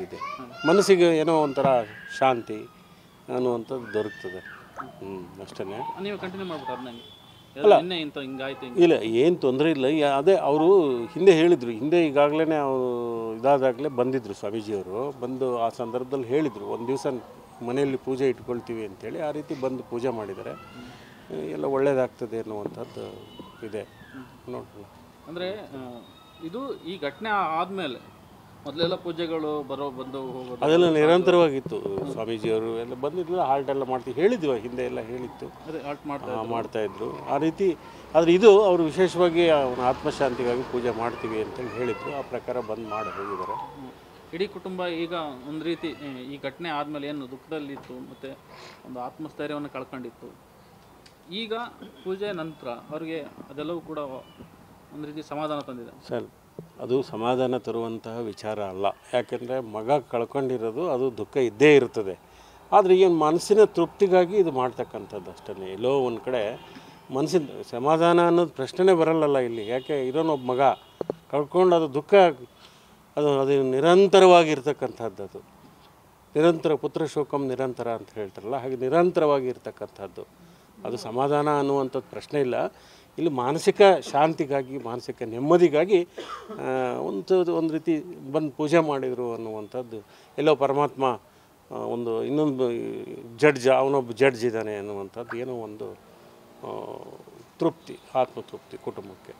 ಇದೆ. ಮನಸ್ಸಿಗೆ ಏನೋ ಒಂಥರ ಶಾಂತಿ ಅನ್ನುವಂಥದ್ದು ದೊರಕ್ತದೆ. ಅಷ್ಟೇ. ನೀವು ಕಂಟಿನ್ಯೂ ಮಾಡ್ಬಿಟ್ಟು ನನಗೆ ಇಲ್ಲ, ಏನು ತೊಂದರೆ ಇಲ್ಲ. ಅದೇ ಅವರು ಹಿಂದೆ ಹೇಳಿದರು, ಹಿಂದೆ ಈಗಾಗಲೇ ಅವರು ಇದಾದಾಗಲೇ ಬಂದಿದ್ದರು ಸ್ವಾಮೀಜಿಯವರು. ಬಂದು ಆ ಸಂದರ್ಭದಲ್ಲಿ ಹೇಳಿದರು, ಒಂದು ದಿವಸ ಮನೆಯಲ್ಲಿ ಪೂಜೆ ಇಟ್ಕೊಳ್ತೀವಿ ಅಂತೇಳಿ. ಆ ರೀತಿ ಬಂದು ಪೂಜೆ ಮಾಡಿದ್ದಾರೆ. ಎಲ್ಲ ಒಳ್ಳೆಯದಾಗ್ತದೆ ಅನ್ನುವಂಥದ್ದು ಇದೆ. ನೋಡೋಣ. ಅಂದರೆ ಇದು ಈ ಘಟನೆ ಆದಮೇಲೆ ಮೊದಲೆಲ್ಲ ಪೂಜೆಗಳು ಬಂದು ಹೋಗೋದು ಅದೆಲ್ಲ ನಿರಂತರವಾಗಿತ್ತು. ಸ್ವಾಮೀಜಿಯವರು ಎಲ್ಲ ಬಂದಿದ್ರು, ಹಾಲ್ಟ್ ಎಲ್ಲ ಮಾಡ್ತೀವಿ ಹೇಳಿದ್ವಿ, ಹಿಂದೆ ಎಲ್ಲ ಹೇಳಿತ್ತು, ಅದೇ ಹಾಲ್ಟ್ ಮಾಡ್ತಾಯಿದ್ರು ಆ ರೀತಿ. ಆದರೆ ಇದು ಅವರು ವಿಶೇಷವಾಗಿ ಅವನ ಆತ್ಮಶಾಂತಿಗಾಗಿ ಪೂಜೆ ಮಾಡ್ತೀವಿ ಅಂತೇಳಿ ಹೇಳಿದ್ರು. ಆ ಪ್ರಕಾರ ಬಂದು ಮಾಡಿ ಹೋಗಿದ್ದಾರೆ. ಇಡೀ ಕುಟುಂಬ ಈಗ ಒಂದು ರೀತಿ ಈ ಘಟನೆ ಆದಮೇಲೆ ಏನು ದುಃಖದಲ್ಲಿತ್ತು ಮತ್ತು ಒಂದು ಆತ್ಮಸ್ಥೈರ್ಯವನ್ನು ಕಳ್ಕೊಂಡಿತ್ತು. ಈಗ ಪೂಜೆ ನಂತರ ಅವ್ರಿಗೆ ಅದೆಲ್ಲವೂ ಕೂಡ ಒಂದು ರೀತಿ ಸಮಾಧಾನ ತಂದಿದೆ ಸರ್. ಅದು ಸಮಾಧಾನ ತರುವಂತಹ ವಿಚಾರ ಅಲ್ಲ. ಯಾಕೆಂದರೆ ಮಗ ಕಳ್ಕೊಂಡಿರೋದು ಅದು ದುಃಖ ಇದ್ದೇ ಇರ್ತದೆ. ಆದರೆ ಏನು ಮನಸ್ಸಿನ ತೃಪ್ತಿಗಾಗಿ ಇದು ಮಾಡ್ತಕ್ಕಂಥದ್ದು ಅಷ್ಟೇ. ಎಲ್ಲೋ ಒಂದು ಕಡೆ ಮನಸ್ಸಿನ ಸಮಾಧಾನ ಅನ್ನೋದು ಪ್ರಶ್ನೆ ಬರಲ್ಲಲ್ಲ ಇಲ್ಲಿ. ಯಾಕೆ ಇರೋನೊಬ್ಬ ಮಗ ಕಳ್ಕೊಂಡು ಅದು ದುಃಖ ಅದು ನಿರಂತರವಾಗಿರ್ತಕ್ಕಂಥದ್ದು. ಅದು ನಿರಂತರ ಪುತ್ರ ಶೋಕಂ ನಿರಂತರ ಅಂತ ಹೇಳ್ತಾರಲ್ಲ, ಹಾಗೆ ನಿರಂತರವಾಗಿರ್ತಕ್ಕಂಥದ್ದು. ಅದು ಸಮಾಧಾನ ಅನ್ನುವಂಥದ್ದು ಪ್ರಶ್ನೆ ಇಲ್ಲ. ಇಲ್ಲಿ ಮಾನಸಿಕ ಶಾಂತಿಗಾಗಿ, ಮಾನಸಿಕ ನೆಮ್ಮದಿಗಾಗಿ ಒಂದು ರೀತಿ ಬಂದು ಪೂಜೆ ಮಾಡಿದರು ಅನ್ನುವಂಥದ್ದು. ಎಲ್ಲೋ ಪರಮಾತ್ಮ ಒಂದು ಇನ್ನೊಂದು ಅವನೊಬ್ಬ ಜಡ್ಜ್ ಇದ್ದಾನೆ ಅನ್ನುವಂಥದ್ದು ಏನೋ ಒಂದು ತೃಪ್ತಿ, ಆತ್ಮತೃಪ್ತಿ ಕುಟುಂಬಕ್ಕೆ.